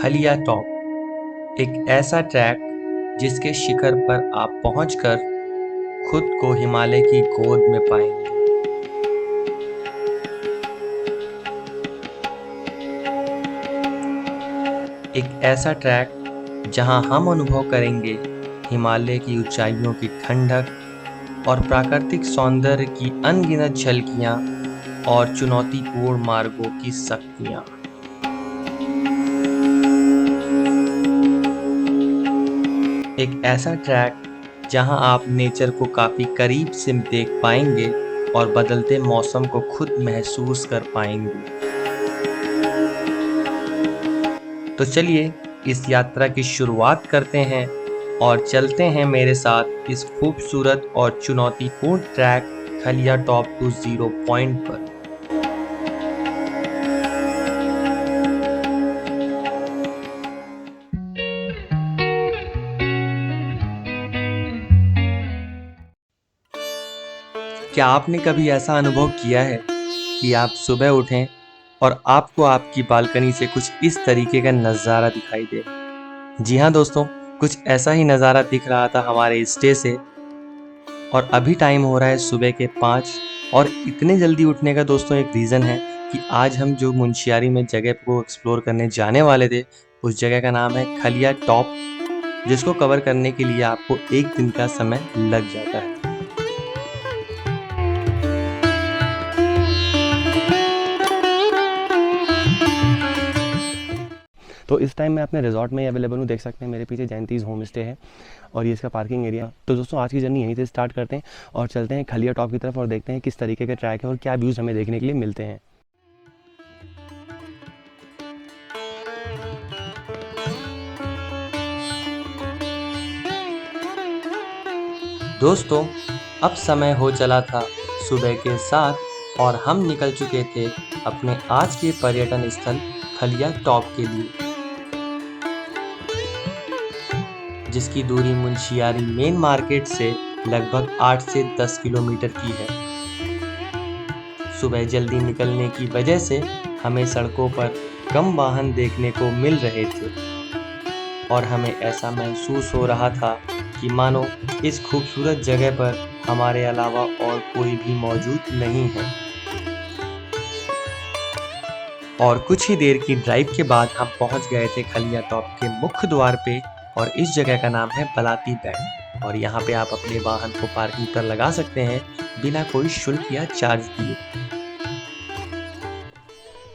खलिया top एक ऐसा track जिसके शिखर पर आप पहुंचकर खुद को हिमालय की गोद में पाएंगे। एक ऐसा ट्रैक जहां हम अनुभव करेंगे हिमालय की ऊंचाइयों की ठंडक और प्राकृतिक सौंदर्य की अनगिनत झलकियां और चुनौतीपूर्ण मार्गों की शक्तियां। एक ऐसा ट्रैक जहां आप नेचर को काफी करीब से देख पाएंगे और बदलते मौसम को खुद महसूस कर पाएंगे। तो चलिए इस यात्रा की शुरुआत करते हैं और चलते हैं मेरे साथ इस खूबसूरत और चुनौतीपूर्ण track Khaliya top to zero point पर। क्या आपने कभी ऐसा अनुभव किया है कि आप सुबह उठें और आपको आपकी बालकनी से कुछ इस तरीके का नज़ारा दिखाई दे? जी हाँ दोस्तों, कुछ ऐसा ही नज़ारा दिख रहा था हमारे स्टे से। और अभी टाइम हो रहा है सुबह के 5 और इतने जल्दी उठने का दोस्तों एक रीज़न है कि आज हम जो मुंशियारी में जगह को एक्सप्लोर करने जाने वाले थे, उस जगह का नाम है खलिया टॉप, जिसको कवर करने के लिए आपको एक दिन का समय लग जाता है। तो इस टाइम मैं अपने रिजॉर्ट में अवेलेबल हूँ। देख सकते हैं मेरे पीछे जयंतीज़ होम स्टे है और ये इसका पार्किंग एरिया। तो दोस्तों आज की जर्नी यहीं से स्टार्ट करते हैं और चलते हैं खलिया टॉप की तरफ और देखते हैं किस तरीके के ट्रैक है और क्या व्यूज़ हमें देखने के लिए मिलते हैं। दोस्तों अब समय हो चला था सुबह के 7 और हम निकल चुके थे अपने आज के पर्यटन स्थल खलिया टॉप के लिए, जिसकी दूरी मुंशियारी मेन मार्केट से लगभग 8 से 10 किलोमीटर की है। सुबह जल्दी निकलने की वजह से हमें सड़कों पर कम वाहन देखने को मिल रहे थे और हमें ऐसा महसूस हो रहा था कि मानो इस खूबसूरत जगह पर हमारे अलावा और कोई भी मौजूद नहीं है। और कुछ ही देर की ड्राइव के बाद हम पहुंच गए थे खलिया टॉप के मुख्य द्वार पे और इस जगह का नाम है बलाती बैंड। और यहाँ पे आप अपने वाहन को पार्किंग पर लगा सकते हैं बिना कोई शुल्क या चार्ज दिए।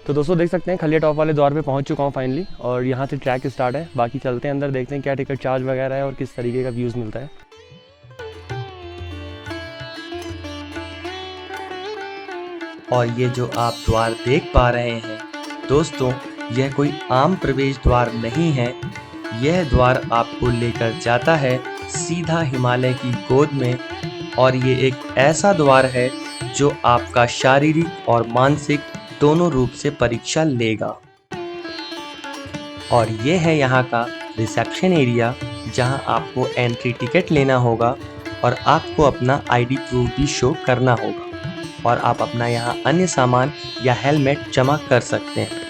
तो दोस्तों देख सकते हैं खलिया टॉप वाले द्वार पे पहुंच चुका हूं फाइनली और यहाँ से ट्रैक स्टार्ट है। बाकी चलते हैं अंदर, देखते हैं क्या टिकट चार्ज वगैरह है और किस तरीके का व्यूज़ मिलता है। और ये जो आप द्वार देख पा रहे हैं दोस्तों, यह कोई आम प्रवेश द्वार नहीं है। यह द्वार आपको लेकर जाता है सीधा हिमालय की गोद में और ये एक ऐसा द्वार है जो आपका शारीरिक और मानसिक दोनों रूप से परीक्षा लेगा। और ये है यहाँ का रिसेप्शन एरिया, जहाँ आपको एंट्री टिकट लेना होगा और आपको अपना आईडी प्रूफ भी शो करना होगा और आप अपना यहाँ अन्य सामान या हेलमेट जमा कर सकते हैं।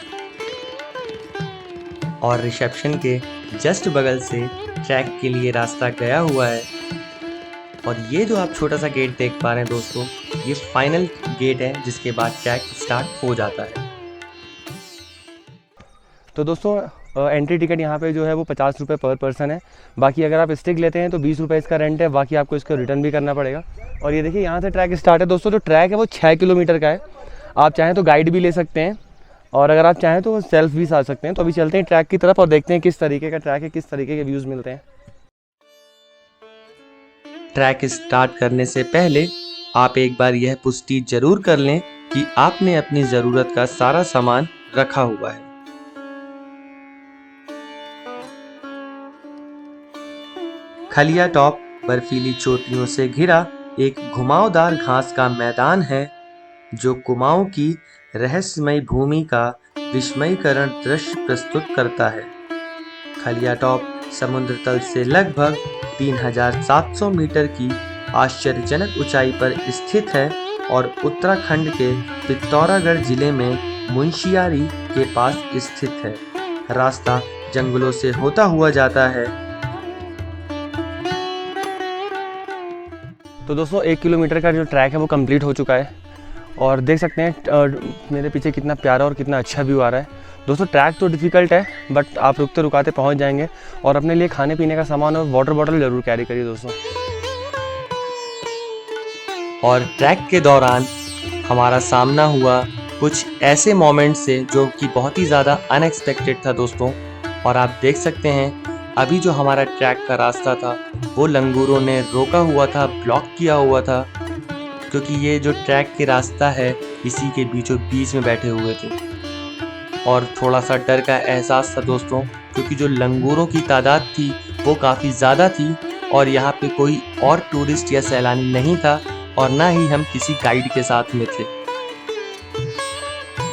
और रिसेप्शन के जस्ट बगल से ट्रैक के लिए रास्ता गया हुआ है। और ये जो आप छोटा सा गेट देख पा रहे हैं दोस्तों, ये फाइनल गेट है जिसके बाद ट्रैक स्टार्ट हो जाता है। तो दोस्तों एंट्री टिकट यहाँ पे जो है वो 50 रुपये पर पर्सन है। बाकी अगर आप स्टिक लेते हैं तो 20 रुपये इसका रेंट है। बाकी आपको इसको रिटर्न भी करना पड़ेगा। और ये देखिए यहाँ से ट्रैक स्टार्ट है दोस्तों। जो ट्रैक है वो 6 किलोमीटर का है। आप चाहें तो गाइड भी ले सकते हैं और अगर आप चाहें तो सेल्फ भी आ सकते हैं। तो अभी चलते हैं ट्रैक की तरफ और देखते हैं किस तरीके का ट्रैक है, किस तरीके के व्यूज़ मिलते हैं। ट्रैक स्टार्ट करने से पहले आप एक बार यह पुष्टि जरूर कर लें कि आपने अपनी ज़रूरत का सारा सामान रखा हुआ है। खलिया टॉप बर्फीली चोटियों से घिरा एक घुमावदार घास का मैदान है जो कुमाऊं की रहस्यमय भूमि का विस्मयकरण दृश्य प्रस्तुत करता है। खलिया टॉप समुद्र तल से लगभग 3700 मीटर की आश्चर्यजनक ऊंचाई पर स्थित है और उत्तराखंड के पिथौरागढ़ जिले में मुंशियारी के पास स्थित है। रास्ता जंगलों से होता हुआ जाता है। तो दोस्तों 1 किलोमीटर का जो ट्रैक है वो कंप्लीट हो चुका है और देख सकते हैं मेरे पीछे कितना प्यारा और कितना अच्छा व्यू आ रहा है। दोस्तों ट्रैक तो डिफ़िकल्ट है बट आप रुकते रुकाते पहुंच जाएंगे। और अपने लिए खाने पीने का सामान और वाटर बॉटल ज़रूर कैरी करिए दोस्तों। और ट्रैक के दौरान हमारा सामना हुआ कुछ ऐसे मोमेंट से जो कि बहुत ही ज़्यादा अनएक्सपेक्टेड था दोस्तों। और आप देख सकते हैं अभी जो हमारा ट्रैक का रास्ता था वो लंगूरों ने रोका हुआ था, ब्लॉक किया हुआ था, क्योंकि ये जो ट्रैक के रास्ता है इसी के बीचों बीच में बैठे हुए थे। और थोड़ा सा डर का एहसास था दोस्तों, क्योंकि जो लंगूरों की तादाद थी वो काफ़ी ज़्यादा थी और यहाँ पे कोई और टूरिस्ट या सैलानी नहीं था और ना ही हम किसी गाइड के साथ में थे।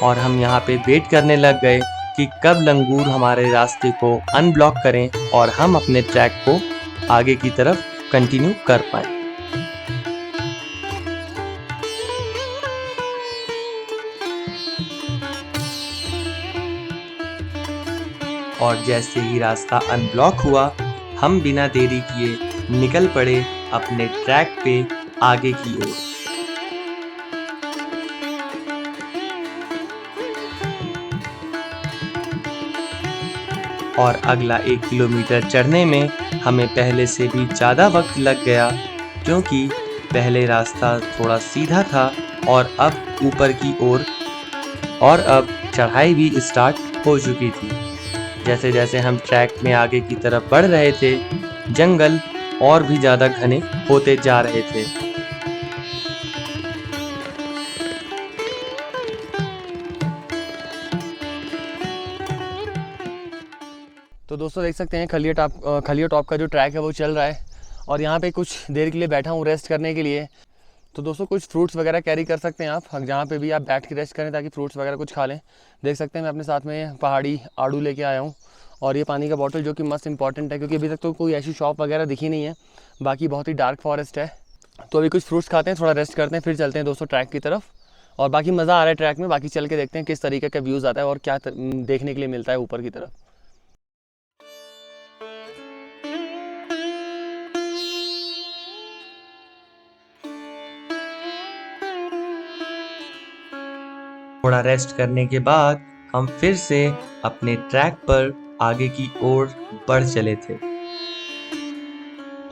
और हम यहाँ पे वेट करने लग गए कि कब लंगूर हमारे रास्ते को अनब्लॉक करें और हम अपने ट्रैक को आगे की तरफ कंटिन्यू कर पाएं। और जैसे ही रास्ता अनब्लॉक हुआ हम बिना देरी किए निकल पड़े अपने ट्रैक पे आगे की ओर। और अगला 1 किलोमीटर चढ़ने में हमें पहले से भी ज़्यादा वक्त लग गया, क्योंकि पहले रास्ता थोड़ा सीधा था और अब ऊपर की ओर और अब चढ़ाई भी स्टार्ट हो चुकी थी। जैसे जैसे हम ट्रैक में आगे की तरफ बढ़ रहे थे जंगल और भी ज़्यादा घने होते जा रहे थे। तो दोस्तों देख सकते हैं खलिया टॉप का जो ट्रैक है वो चल रहा है और यहाँ पे कुछ देर के लिए बैठा हूँ रेस्ट करने के लिए। तो दोस्तों कुछ फ्रूट्स वगैरह कैरी कर सकते हैं आप जहाँ पे भी आप बैठ के रेस्ट करें, ताकि फ्रूट्स वगैरह कुछ खा लें। देख सकते हैं मैं अपने साथ में पहाड़ी आड़ू लेके आया हूँ और ये पानी का बॉटल जो कि मस्ट इंपॉर्टेंट है, क्योंकि अभी तक तो कोई ऐसी शॉप वगैरह दिखी नहीं है, बाकी बहुत ही डार्क फॉरेस्ट है। तो अभी कुछ फ्रूट्स खाते हैं, थोड़ा रेस्ट करते हैं, फिर चलते हैं दोस्तों ट्रैक की तरफ। और बाकी मज़ा आ रहा है ट्रैक में, बाकी चल के देखते हैं किस तरीके का व्यूज़ आता है और क्या देखने के लिए मिलता है ऊपर की तरफ। थोड़ा रेस्ट करने के बाद हम फिर से अपने ट्रैक पर आगे की ओर बढ़ चले थे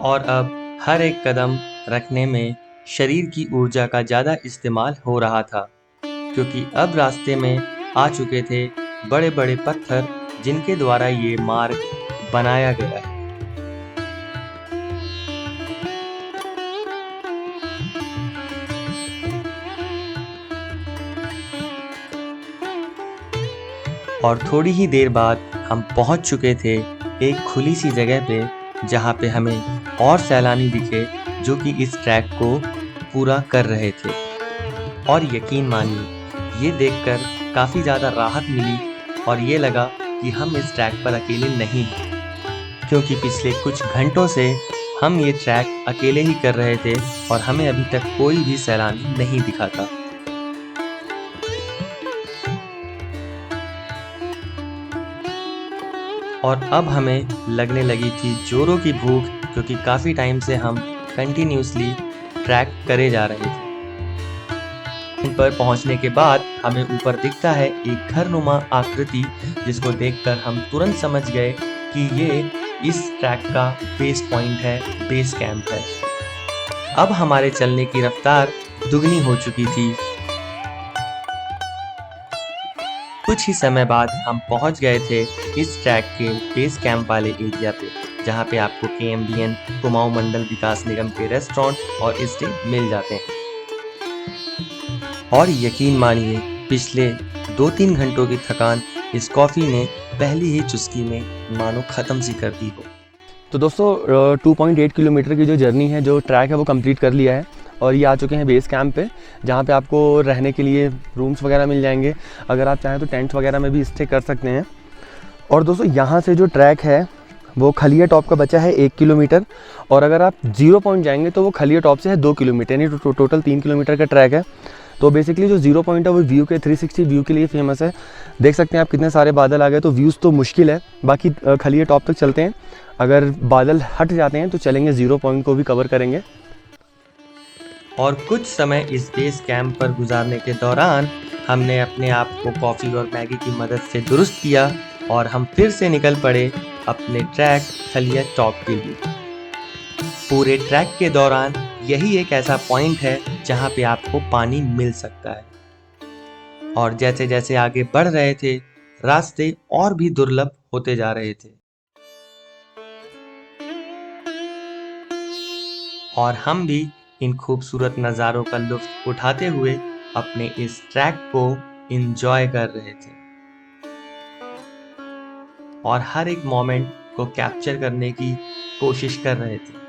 और अब हर एक कदम रखने में शरीर की ऊर्जा का ज़्यादा इस्तेमाल हो रहा था, क्योंकि अब रास्ते में आ चुके थे बड़े बड़े पत्थर जिनके द्वारा ये मार्ग बनाया गया है। और थोड़ी ही देर बाद हम पहुंच चुके थे एक खुली सी जगह पे, जहां पे हमें और सैलानी दिखे जो कि इस ट्रैक को पूरा कर रहे थे। और यकीन मानिए ये देखकर काफ़ी ज़्यादा राहत मिली और ये लगा कि हम इस ट्रैक पर अकेले नहीं हैं, क्योंकि पिछले कुछ घंटों से हम ये ट्रैक अकेले ही कर रहे थे और हमें अभी तक कोई भी सैलानी नहीं दिखा था। और अब हमें लगने लगी थी जोरों की भूख, क्योंकि काफ़ी टाइम से हम कंटिन्यूसली ट्रैक करे जा रहे थे। इन पर पहुंचने के बाद हमें ऊपर दिखता है एक घरनुमा आकृति, जिसको देखकर हम तुरंत समझ गए कि ये इस ट्रैक का बेस पॉइंट है, बेस कैंप है। अब हमारे चलने की रफ्तार दुगनी हो चुकी थी। कुछ ही समय बाद हम पहुंच गए थे इस ट्रैक के बेस कैंप वाले एरिया पे, जहां पे आपको KMBN कुमाऊं मंडल विकास निगम के रेस्टोरेंट और स्टे मिल जाते हैं। और यकीन मानिए पिछले 2-3 घंटों की थकान इस कॉफ़ी ने पहली ही चुस्की में मानो ख़त्म सी कर दी हो। तो दोस्तों 2.8 किलोमीटर की जो जर्नी है, जो ट्रैक है वो कंप्लीट कर लिया है और ये आ चुके हैं बेस कैंप पे, जहाँ पे आपको रहने के लिए रूम्स वगैरह मिल जाएंगे। अगर आप चाहें तो टेंट वगैरह में भी स्टे कर सकते हैं। और दोस्तों यहाँ से जो ट्रैक है वो खलिया टॉप का बचा है 1 किलोमीटर, और अगर आप 0 पॉइंट जाएंगे तो वो खलिया टॉप से है 2 किलोमीटर, यानी टोटल 3 किलोमीटर का ट्रैक है। तो बेसिकली जो 0 पॉइंट है वो व्यू के 360 व्यू के लिए फेमस है। देख सकते हैं आप कितने सारे बादल आ गए, तो व्यूज़ तो मुश्किल है। बाकी खलिया टॉप तक चलते हैं, अगर बादल हट जाते हैं तो चलेंगे, 0 पॉइंट को भी कवर करेंगे। और कुछ समय इस बेस कैंप पर गुजारने के दौरान हमने अपने आप को कॉफ़ी और मैगी की मदद से दुरुस्त किया और हम फिर से निकल पड़े अपने ट्रैक खलिया टॉप के लिए। पूरे ट्रैक के दौरान यही एक ऐसा पॉइंट है जहाँ पे आपको पानी मिल सकता है, और जैसे जैसे आगे बढ़ रहे थे रास्ते और भी दुर्लभ होते जा रहे थे, और हम भी इन खूबसूरत नज़ारों का लुत्फ उठाते हुए अपने इस ट्रैक को एंजॉय कर रहे थे और हर एक मोमेंट को कैप्चर करने की कोशिश कर रहे थे।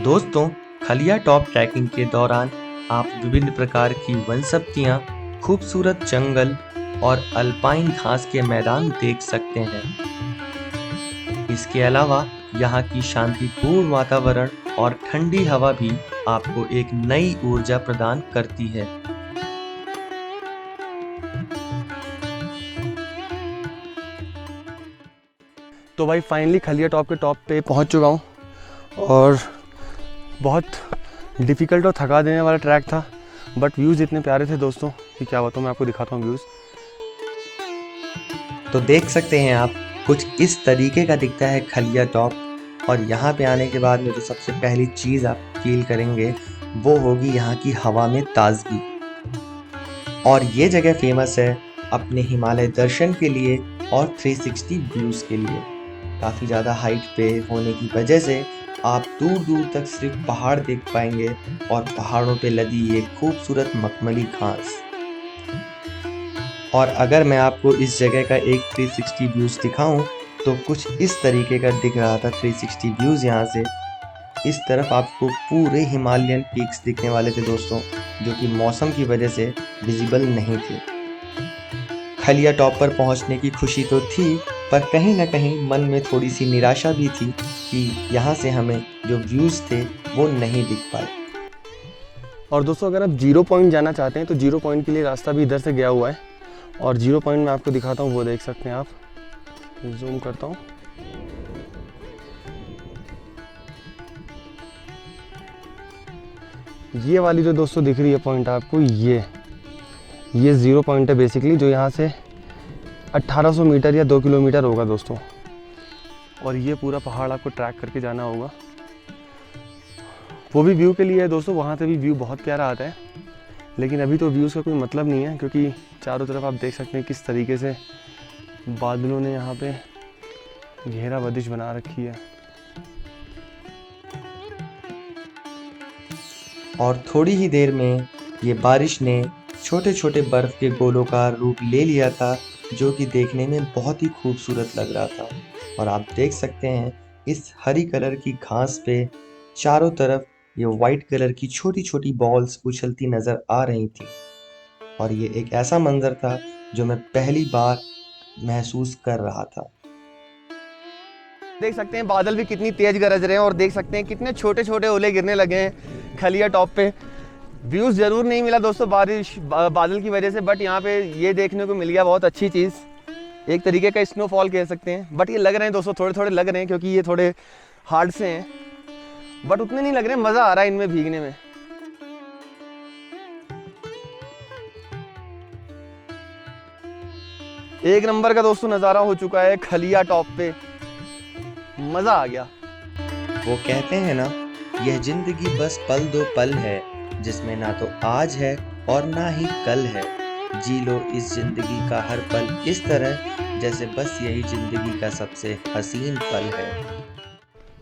दोस्तों, खलिया टॉप ट्रैकिंग के दौरान आप विभिन्न प्रकार की वनस्पतियां, खूबसूरत जंगल और अल्पाइन घास के मैदान देख सकते हैं। इसके अलावा यहाँ की शांतिपूर्ण वातावरण और ठंडी हवा भी आपको एक नई ऊर्जा प्रदान करती है। तो भाई फाइनली खलिया टॉप के टॉप पे पहुंच चुका हूं, और बहुत डिफ़िकल्ट और थका देने वाला ट्रैक था, बट व्यूज़ इतने प्यारे थे दोस्तों कि क्या बताऊं। मैं आपको दिखाता हूं व्यूज़। तो देख सकते हैं आप, कुछ इस तरीके का दिखता है खलिया टॉप, और यहाँ पे आने के बाद में जो सबसे पहली चीज़ आप फील करेंगे वो होगी यहाँ की हवा में ताजगी। और ये जगह फेमस है अपने हिमालय दर्शन के लिए और 360 व्यूज़ के लिए। काफ़ी ज़्यादा हाइट पे होने की वजह से आप दूर दूर तक सिर्फ पहाड़ देख पाएंगे और पहाड़ों पे लदी ये खूबसूरत मखमली घास। और अगर मैं आपको इस जगह का एक 360 व्यूज़ दिखाऊं तो कुछ इस तरीके का दिख रहा था 360 व्यूज़। यहाँ से इस तरफ आपको पूरे हिमालयन पीक्स दिखने वाले थे दोस्तों, जो कि मौसम की वजह से विजिबल नहीं थे। खलिया टॉप पर पहुंचने की खुशी तो थी, पर कहीं ना कहीं मन में थोड़ी सी निराशा भी थी कि यहाँ से हमें जो व्यूज़ थे वो नहीं दिख पाए। और दोस्तों अगर आप 0 पॉइंट जाना चाहते हैं तो 0 पॉइंट के लिए रास्ता भी इधर से गया हुआ है, और 0 पॉइंट मैं आपको दिखाता हूँ, वो देख सकते हैं आप। जूम करता हूँ। ये वाली जो दोस्तों दिख रही है पॉइंट आपको, ये 0 पॉइंट है बेसिकली, जो यहाँ से 1800 मीटर या 2 किलोमीटर होगा दोस्तों। और ये पूरा पहाड़ आपको ट्रैक करके जाना होगा, वो भी व्यू के लिए है दोस्तों। वहाँ से भी व्यू बहुत प्यारा आता है, लेकिन अभी तो व्यूज़ का कोई मतलब नहीं है, क्योंकि चारों तरफ आप देख सकते हैं किस तरीके से बादलों ने यहाँ पे घेराबंदिश बना रखी है। और थोड़ी ही देर में ये बारिश ने छोटे छोटे बर्फ़ के गोलों का रूप ले लिया था, जो कि देखने में बहुत ही खूबसूरत लग रहा था। और आप देख सकते हैं इस हरी कलर की घास पे चारों तरफ ये वाइट कलर की छोटी छोटी बॉल्स उछलती नज़र आ रही थी, और ये एक ऐसा मंजर था जो मैं पहली बार महसूस कर रहा था। देख सकते हैं बादल भी कितनी तेज गरज रहे हैं, और देख सकते हैं कितने छोटे छोटे ओले गिरने लगे हैं खलिया टॉप पे। व्यूज़ ज़रूर नहीं मिला दोस्तों बादल की वजह से, बट यहाँ पे ये देखने को मिल गया बहुत अच्छी चीज़, एक तरीके का स्नोफॉल कह सकते हैं। बट ये लग रहे हैं दोस्तों, थोड़े थोड़े लग रहे हैं, क्योंकि ये थोड़े हार्ड से हैं, बट उतने नहीं लग रहे। मज़ा आ रहा है इनमें भीगने में। एक नंबर का दोस्तों नज़ारा हो चुका है खलिया टॉप पे, मज़ा आ गया। वो कहते हैं ना, यह जिंदगी बस पल दो पल है, जिसमें ना तो आज है और ना ही कल है। जी लो इस जिंदगी का हर पल इस तरह, जैसे बस यही जिंदगी का सबसे हसीन पल है।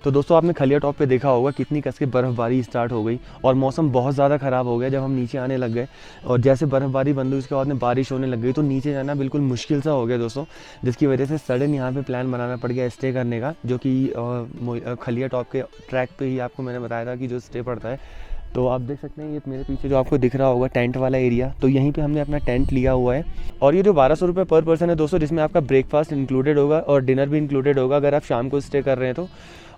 तो दोस्तों आपने खलिया टॉप पे देखा होगा कितनी कस के बर्फ़बारी स्टार्ट हो गई और मौसम बहुत ज़्यादा ख़राब हो गया जब हम नीचे आने लग गए। और जैसे बर्फ़बारी बंद हुई उसके बाद में बारिश होने लग गई तो नीचे जाना बिल्कुल मुश्किल सा हो गया दोस्तों, जिसकी वजह से सडन यहाँ पे प्लान बनाना पड़ गया स्टे करने का, जो कि खलिया टॉप के ट्रैक पे ही आपको मैंने बताया था कि जो स्टे पड़ता है। तो आप देख सकते हैं ये मेरे पीछे जो आपको दिख रहा होगा टेंट वाला एरिया, तो यहीं पे हमने अपना टेंट लिया हुआ है। और ये जो 1200 रुपये पर पर्सन है दोस्तों, जिसमें आपका ब्रेकफास्ट इंक्लूडेड होगा और डिनर भी इंक्लूडेड होगा अगर आप शाम को स्टे कर रहे हैं तो।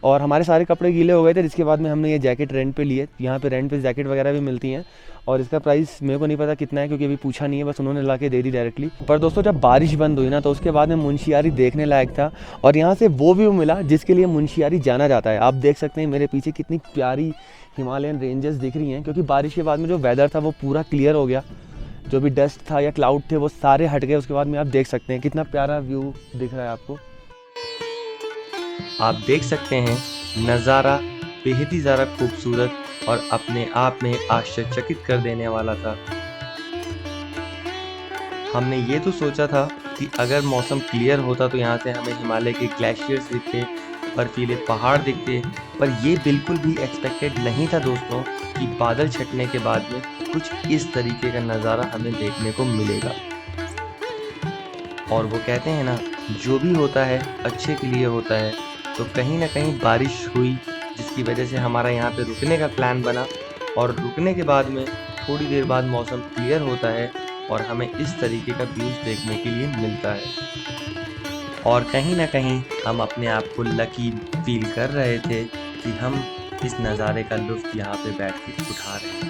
और हमारे सारे कपड़े गीले हो गए थे, जिसके बाद में हमने ये जैकेट रेंट पे लिए। यहाँ पे रेंट पे जैकेट वगैरह भी मिलती हैं और इसका प्राइस मेरे को नहीं पता कितना है क्योंकि अभी पूछा नहीं है, बस उन्होंने ला के दे दी डायरेक्टली। पर दोस्तों जब बारिश बंद हुई ना तो उसके बाद में मुंशियारी देखने लायक था और यहाँ से वो व्यू मिला जिसके लिए मुंशियारी जाना जाता है। आप देख सकते हैं मेरे पीछे कितनी प्यारी हिमालयन रेंजेस दिख रही हैं, क्योंकि बारिश के बाद में जो वेदर था वो पूरा क्लियर हो गया। जो भी डस्ट था या क्लाउड थे वो सारे हट गए। उसके बाद में आप देख सकते हैं कितना प्यारा व्यू दिख रहा है आपको। आप देख सकते हैं नज़ारा बेहद ही ज़्यादा खूबसूरत और अपने आप में आश्चर्यचकित कर देने वाला था। हमने ये तो सोचा था कि अगर मौसम क्लियर होता तो यहाँ से हमें हिमालय के ग्लेशियर्स दिखते, बर्फीले पहाड़ दिखते, पर ये बिल्कुल भी एक्सपेक्टेड नहीं था दोस्तों कि बादल छटने के बाद में कुछ इस तरीके का नज़ारा हमें देखने को मिलेगा। और वो कहते हैं ना, जो भी होता है अच्छे के लिए होता है। तो कहीं ना कहीं बारिश हुई जिसकी वजह से हमारा यहाँ पे रुकने का प्लान बना और रुकने के बाद में थोड़ी देर बाद मौसम क्लियर होता है और हमें इस तरीके का व्यूज़ देखने के लिए मिलता है। और कहीं ना कहीं हम अपने आप को लकी फील कर रहे थे कि हम इस नज़ारे का लुत्फ़ यहाँ पे बैठ के उठा रहे हैं।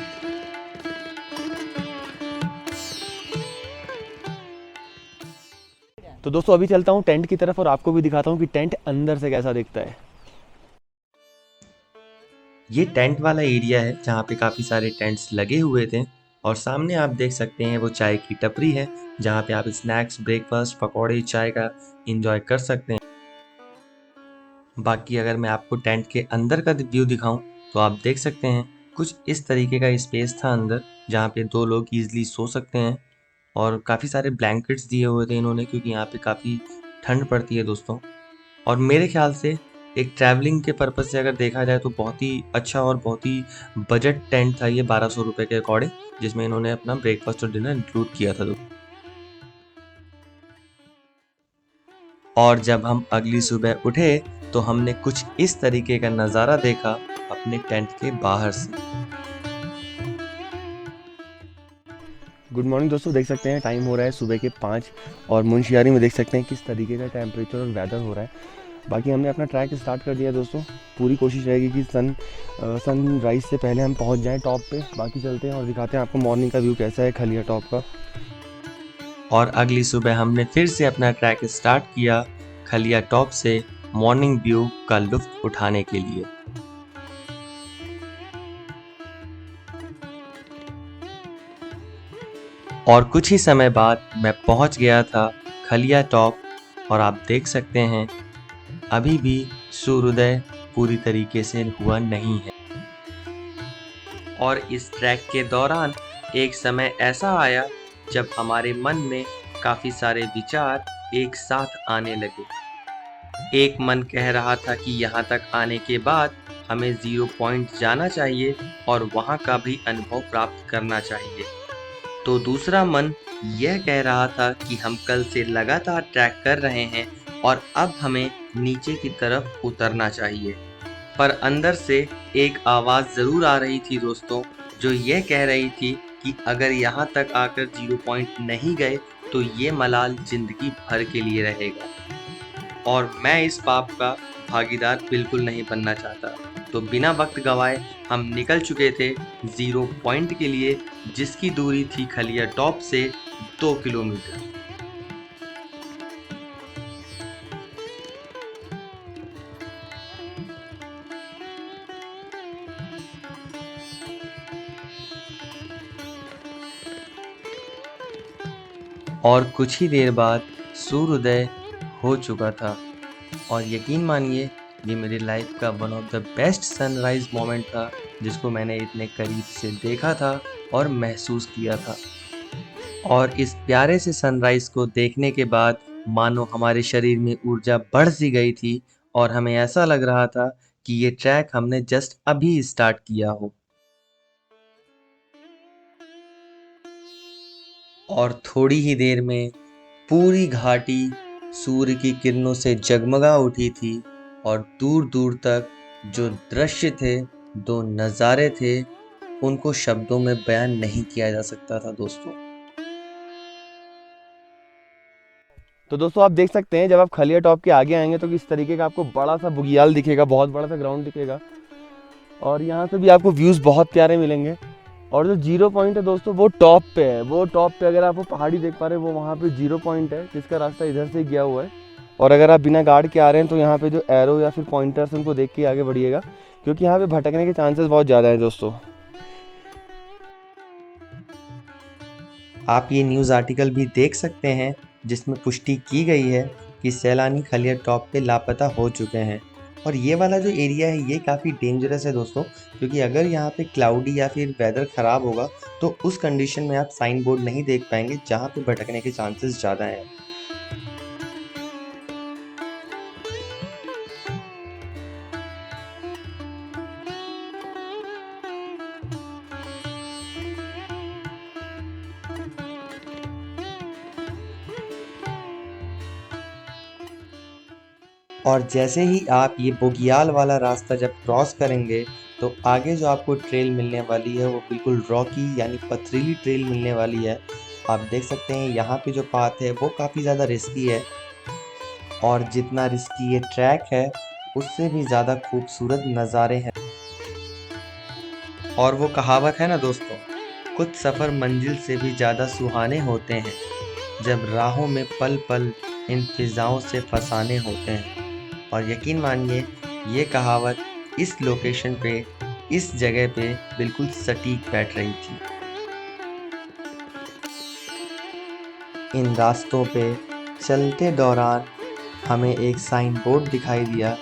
तो दोस्तों अभी चलता हूँ टेंट की तरफ और आपको भी दिखाता हूँ कि टेंट अंदर से कैसा दिखता है। ये टेंट वाला एरिया है जहाँ पे काफ़ी सारे टेंट्स लगे हुए थे और सामने आप देख सकते हैं वो चाय की टपरी है जहाँ पे आप स्नैक्स, ब्रेकफास्ट, पकौड़े, चाय का एंजॉय कर सकते हैं। बाकी अगर मैं आपको टेंट के अंदर का व्यू दिखाऊं तो आप देख सकते हैं कुछ इस तरीके का स्पेस था अंदर जहाँ पे दो लोग ईजिली सो सकते हैं और काफ़ी सारे ब्लैंकेट्स दिए हुए थे इन्होंने क्योंकि यहाँ पे काफ़ी ठंड पड़ती है दोस्तों। और मेरे ख्याल से एक ट्रैवलिंग के पर्पज़ से अगर देखा जाए तो बहुत ही अच्छा और बहुत ही बजट टेंट था ये 1200 रुपये के अकॉर्डिंग, जिसमें इन्होंने अपना ब्रेकफास्ट और डिनर इंक्लूड किया था। और जब हम अगली सुबह उठे तो हमने कुछ इस तरीके का नज़ारा देखा अपने टेंट के बाहर से। गुड मॉर्निंग दोस्तों, देख सकते हैं टाइम हो रहा है सुबह के 5 और मुंशियारी में देख सकते हैं किस तरीके का टेम्परेचर और वेदर हो रहा है। बाकी हमने अपना ट्रैक स्टार्ट कर दिया दोस्तों। पूरी कोशिश रहेगी कि सनराइज़ से पहले हम पहुंच जाएं टॉप पे। बाकी चलते हैं और दिखाते हैं आपको मॉर्निंग का व्यू कैसा है खलिया टॉप का। और अगली सुबह हमने फिर से अपना ट्रैक स्टार्ट किया खलिया टॉप से मॉर्निंग व्यू का लुत्फ़ उठाने के लिए। और कुछ ही समय बाद मैं पहुंच गया था खलिया टॉप और आप देख सकते हैं अभी भी सूर्योदय पूरी तरीके से हुआ नहीं है। और इस ट्रैक के दौरान एक समय ऐसा आया जब हमारे मन में काफ़ी सारे विचार एक साथ आने लगे। एक मन कह रहा था कि यहाँ तक आने के बाद हमें 0 पॉइंट जाना चाहिए और वहाँ का भी अनुभव प्राप्त करना चाहिए। तो दूसरा मन यह कह रहा था कि हम कल से लगातार ट्रैक कर रहे हैं और अब हमें नीचे की तरफ उतरना चाहिए। पर अंदर से एक आवाज़ ज़रूर आ रही थी दोस्तों, जो यह कह रही थी कि अगर यहाँ तक आकर 0 पॉइंट नहीं गए तो ये मलाल ज़िंदगी भर के लिए रहेगा। और मैं इस पाप का भागीदार बिल्कुल नहीं बनना चाहता। तो बिना वक्त गवाए हम निकल चुके थे 0 पॉइंट के लिए, जिसकी दूरी थी खलिया टॉप से 2 किलोमीटर। और कुछ ही देर बाद सूर्योदय हो चुका था और यकीन मानिए ये मेरी लाइफ का one of the best sunrise moment था जिसको मैंने इतने करीब से देखा था और महसूस किया था। और इस प्यारे से सनराइज को देखने के बाद मानो हमारे शरीर में ऊर्जा बढ़ सी गई थी और हमें ऐसा लग रहा था कि ये ट्रैक हमने जस्ट अभी स्टार्ट किया हो। और थोड़ी ही देर में पूरी घाटी सूर्य की किरणों से जगमगा उठी थी और दूर दूर तक जो दृश्य थे, दो नज़ारे थे, उनको शब्दों में बयान नहीं किया जा सकता था दोस्तों। तो दोस्तों आप देख सकते हैं जब आप खलिया टॉप के आगे आएंगे तो किस तरीके का आपको बड़ा सा बुगियाल दिखेगा, बहुत बड़ा सा ग्राउंड दिखेगा और यहाँ से भी आपको व्यूज़ बहुत प्यारे मिलेंगे। और जो जीरो पॉइंट है दोस्तों वो टॉप पे है, वो टॉप पे अगर आप वो पहाड़ी देख पा रहे हैं वो वहाँ पे जीरो पॉइंट है जिसका रास्ता इधर से गया हुआ है। और अगर आप बिना गार्ड के आ रहे हैं तो यहाँ पे जो एरो या फिर पॉइंटर्स उनको देख के आगे बढ़िएगा, क्योंकि यहाँ पे भटकने के चांसेस बहुत ज़्यादा है दोस्तों। आप ये न्यूज़ आर्टिकल भी देख सकते हैं जिसमें पुष्टि की गई है कि सैलानी खलिया टॉप पे लापता हो चुके हैं। और ये वाला जो एरिया है ये काफ़ी डेंजरस है दोस्तों, क्योंकि अगर यहाँ पे क्लाउडी या फिर वेदर ख़राब होगा तो उस कंडीशन में आप साइन बोर्ड नहीं देख पाएंगे जहाँ पे भटकने के चांसेस ज़्यादा हैं। और जैसे ही आप ये बुगियाल वाला रास्ता जब क्रॉस करेंगे तो आगे जो आपको ट्रेल मिलने वाली है वो बिल्कुल रॉकी यानी पथरीली ट्रेल मिलने वाली है। आप देख सकते हैं यहाँ पे जो पाथ है वो काफ़ी ज़्यादा रिस्की है, और जितना रिस्की ये ट्रैक है उससे भी ज़्यादा खूबसूरत नज़ारे हैं। और वो कहावत है ना दोस्तों, कुछ सफ़र मंजिल से भी ज़्यादा सुहाने होते हैं जब राहों में पल पल इन फिज़ाओं से फसाने होते हैं। और यकीन मानिए ये कहावत इस लोकेशन पे, इस जगह पे बिल्कुल सटीक बैठ रही थी। इन रास्तों पे चलते दौरान हमें एक साइन बोर्ड दिखाई दिया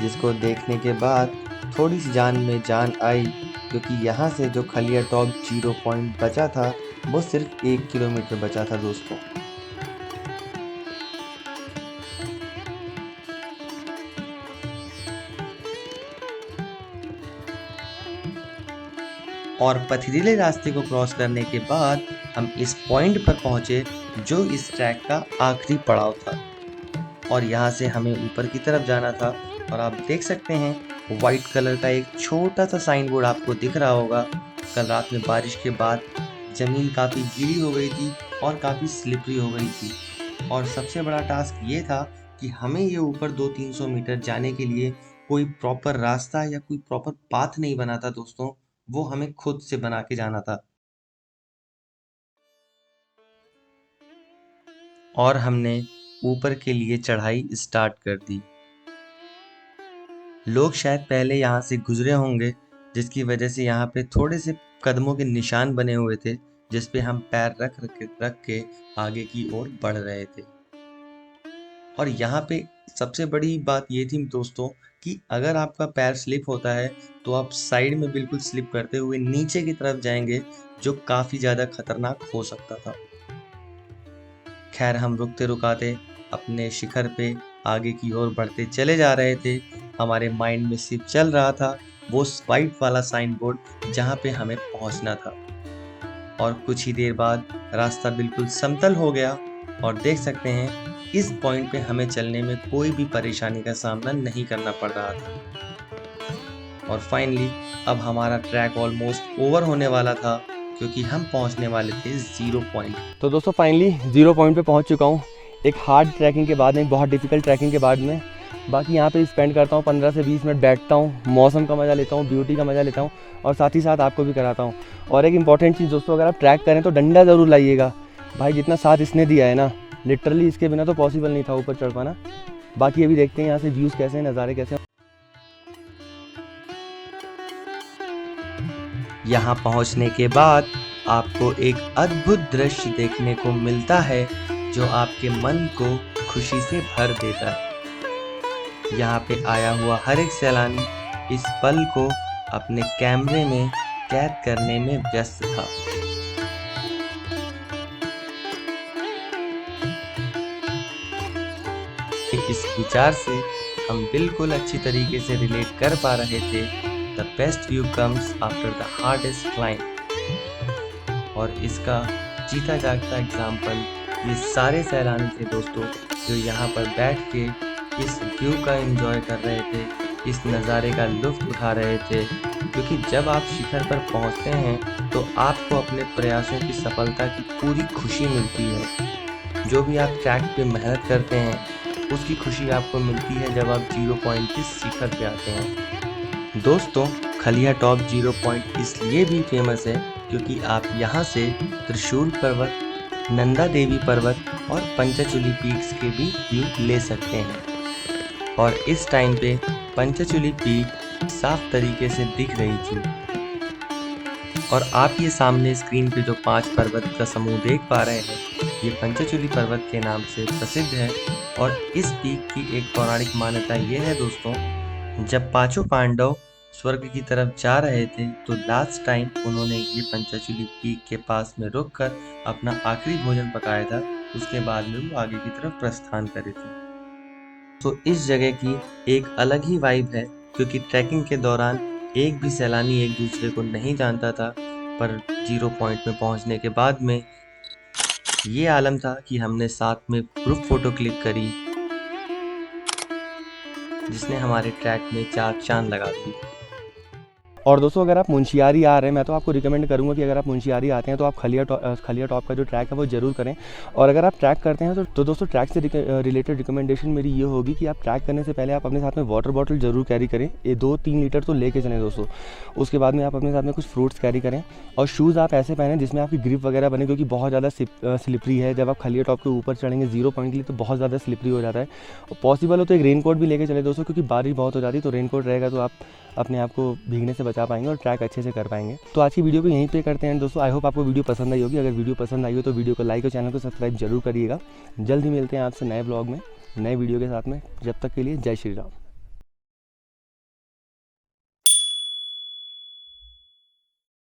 जिसको देखने के बाद थोड़ी सी जान में जान आई, क्योंकि यहाँ से जो खलिया टॉप जीरो पॉइंट बचा था वो सिर्फ 1 किलोमीटर बचा था दोस्तों। और पथरीले रास्ते को क्रॉस करने के बाद हम इस पॉइंट पर पहुंचे जो इस ट्रैक का आखिरी पड़ाव था। और यहाँ से हमें ऊपर की तरफ जाना था। और आप देख सकते हैं वाइट कलर का एक छोटा सा साइन बोर्ड आपको दिख रहा होगा। कल रात में बारिश के बाद ज़मीन काफ़ी गीली हो गई थी और काफ़ी स्लिपरी हो गई थी। और सबसे बड़ा टास्क ये था कि हमें ये ऊपर 200-300 मीटर जाने के लिए कोई प्रॉपर रास्ता या कोई प्रॉपर पाथ नहीं बना था दोस्तों, वो हमें खुद से बना के जाना था। और हमने ऊपर के लिए चढ़ाई स्टार्ट कर दी। लोग शायद पहले यहाँ से गुजरे होंगे, जिसकी वजह से यहाँ पे थोड़े से कदमों के निशान बने हुए थे जिस पे हम पैर रख के आगे की ओर बढ़ रहे थे। और यहाँ पे सबसे बड़ी बात ये थी दोस्तों कि अगर आपका पैर स्लिप होता है तो आप साइड में बिल्कुल स्लिप करते हुए नीचे की तरफ जाएंगे, जो काफ़ी ज़्यादा खतरनाक हो सकता था। खैर हम रुकते रुकाते अपने शिखर पे आगे की ओर बढ़ते चले जा रहे थे। हमारे माइंड में सिर्फ चल रहा था वो वाइट वाला साइन बोर्ड जहाँ पे हमें पहुँचना था। और कुछ ही देर बाद रास्ता बिल्कुल समतल हो गया और देख सकते हैं इस पॉइंट पे हमें चलने में कोई भी परेशानी का सामना नहीं करना पड़ रहा था। और फाइनली अब हमारा ट्रैक ऑलमोस्ट ओवर होने वाला था, क्योंकि हम पहुंचने वाले थे 0 पॉइंट। तो दोस्तों फाइनली 0 पॉइंट पे पहुंच चुका हूं, एक हार्ड ट्रैकिंग के बाद, एक बहुत डिफिकल्ट ट्रैकिंग के बाद में। बाकी यहाँ पे स्पेंड करता हूँ 15 से 20 मिनट, बैठता हूँ, मौसम का मज़ा लेता हूँ, ब्यूटी का मज़ा लेता हूँ और साथ ही साथ आपको भी कराता हूँ। और एक इंपॉर्टेंट चीज़ दोस्तों, अगर आप ट्रैक करें तो डंडा ज़रूर लाइएगा भाई, जितना साथ इसने दिया है ना, लिटरली इसके बिना तो पॉसिबल नहीं था ऊपर चढ़ पाना। बाकी अभी देखते हैं यहाँ से व्यूज़ कैसे हैं, नज़ारे कैसे हैं। यहाँ पहुँचने के बाद आपको एक अद्भुत दृश्य देखने को मिलता है जो आपके मन को खुशी से भर देता है। यहाँ पे आया हुआ हर एक सैलानी इस पल को अपने कैमरे में कैद करने में व्यस्त था। इस विचार से हम बिल्कुल अच्छी तरीके से रिलेट कर पा रहे थे, the best view comes after the hardest climb. और इसका जीता जागता एग्जाम्पल ये सारे सैलानी थे दोस्तों, जो यहाँ पर बैठ के इस व्यू का एंजॉय कर रहे थे, इस नज़ारे का लुत्फ़ उठा रहे थे। क्योंकि जब आप शिखर पर पहुँचते हैं तो आपको अपने प्रयासों की सफलता की पूरी खुशी मिलती है। जो भी आप ट्रैक पे मेहनत करते हैं उसकी खुशी आपको मिलती है जब आप 0 पॉइंट के शिखर पे आते हैं। दोस्तों, खलिया टॉप 0 पॉइंट इसलिए भी फेमस है क्योंकि आप यहाँ से त्रिशूल पर्वत, नंदा देवी पर्वत और पंचचूली पीक्स के भी व्यू ले सकते हैं। और इस टाइम पे पंचचूली पीक साफ तरीके से दिख रही थी। और आप ये सामने स्क्रीन पे जो 5 पर्वत का समूह देख पा रहे हैं, ये पंचचूली पर्वत के नाम से प्रसिद्ध है। और इस पीक की एक पौराणिक मान्यता ये है दोस्तों, जब पांचों पांडव स्वर्ग की तरफ जा रहे थे तो लास्ट टाइम उन्होंने ये पंचचूली पीक के पास में रुककर अपना आखिरी भोजन पकाया था। उसके बाद में वो आगे की तरफ प्रस्थान करे थे। तो इस जगह की एक अलग ही वाइब है, क्योंकि ट्रैकिंग के दौरान एक भी सैलानी एक दूसरे को नहीं जानता था। पर 0 पॉइंट में पहुंचने के बाद में ये आलम था कि हमने साथ में ग्रुप फोटो क्लिक करी, जिसने हमारे ट्रैक में 4 चांद लगा दी। और दोस्तों, अगर आप मुंशियारी आ रहे हैं, मैं तो आपको रिकमेंड करूंगा कि अगर आप मुंशियारी आते हैं तो आप खलिया टॉप का जो ट्रैक है वो ज़रूर करें। और अगर आप ट्रैक करते हैं तो दोस्तों, ट्रैक से रिलेटेड रिकमेंडेशन मेरी ये होगी कि आप ट्रैक करने से पहले आप अपने साथ में वाटर बॉटल ज़रूर कैरी करें। ये 2-3 लीटर तो लेके चलें दोस्तों। उसके बाद में आप अपने साथ में कुछ फ्रूट्स कैरी करें और शूज़ आप ऐसे पहनें जिसमें आपकी ग्रिप वगैरह बने, क्योंकि बहुत ज़्यादा स्लिपरी है। जब आप खलिया टॉप के ऊपर चढ़ेंगे 0 पॉइंट के लिए तो बहुत ज़्यादा स्लिपरी हो जाता है। और पॉसिबल हो तो एक रेनकोट भी लेके चले दोस्तों, क्योंकि बारिश बहुत हो जाती है। तो रेनकोट रहेगा तो आप अपने आप को भीगने से बचा पाएंगे और ट्रैक अच्छे से कर पाएंगे। तो आज की वीडियो को यहीं पे करते हैं दोस्तों। आई होप आपको वीडियो पसंद आई होगी। अगर वीडियो पसंद आई हो तो वीडियो को लाइक और चैनल को सब्सक्राइब जरूर करिएगा। जल्द ही मिलते हैं आपसे नए ब्लॉग में, नए वीडियो के साथ में। जब तक के लिए जय श्री राम।